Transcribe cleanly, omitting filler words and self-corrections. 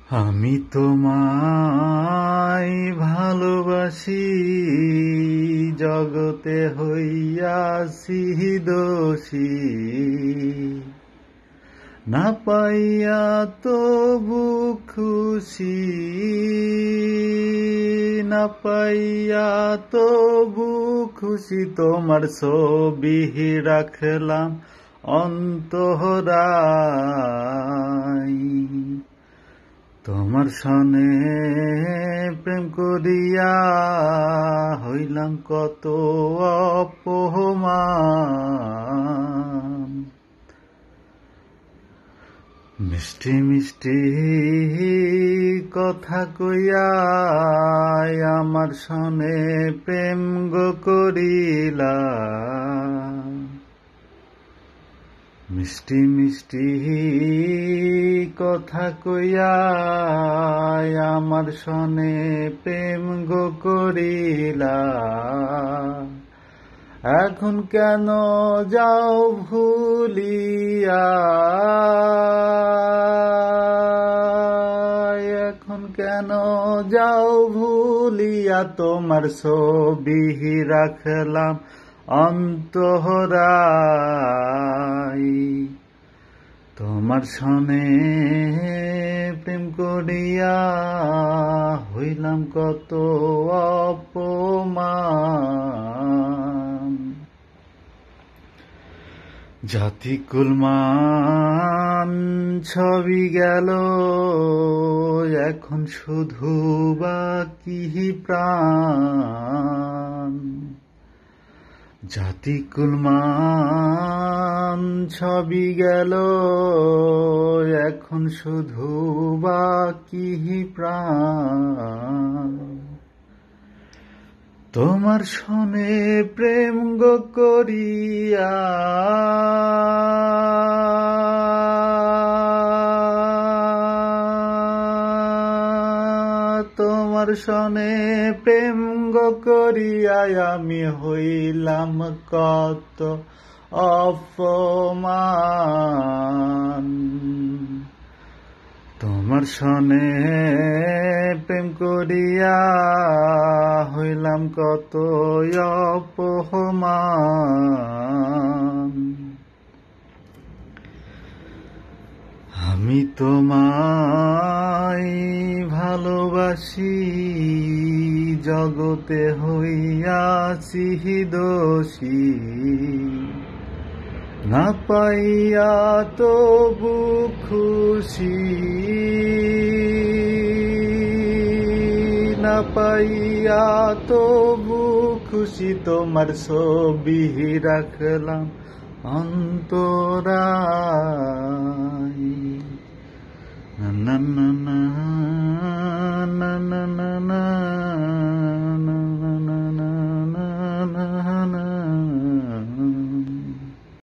আমি তোমায় ভালোবাসি, জগতে হইয়াছি দোষী। না পাইয়া তবু খুশি, না পাইয়া তবু খুশি। তোমার ছবি রাখলাম অন্তরায়, তোমার সনে প্রেম করিয়া হইলাম কত অপমান। মিষ্টি মিষ্টি কথা কইয়া আমার সনে প্রেম গো করিলা। মিষ্টি মিষ্টি কথা কইয়া আমার সনে প্রেম গো করিলা। এখন কেন যাও ভুলিয়া, এখন কেন যাও ভুলিয়া। তোমার ছবি রাখলাম অন্তরায়, তোমার সনে প্রেম করিয়া হইলাম কত অপমান। জাতি কুলমান ছবি গেল, এখন শুধু বাকি প্রাণ। জাতি কুলমান ছবি গেল, এখন শুধু বাকি প্রাণ। তোমার সনে প্রেম গো করিয়া, তোমার সনে প্রেম গো করিয়া আমি হইলাম কত অপমান। তোমার সনে প্রেম করিয়া হইলাম কত অপমান। আমি তোমায় ভালোবাসি, জগতে হইয়াছি দোষী। না পাইয়া তবু খুশি, না পাইয়া তবু খুশি। তোমার ছবি রাখলাম অন্তরায়।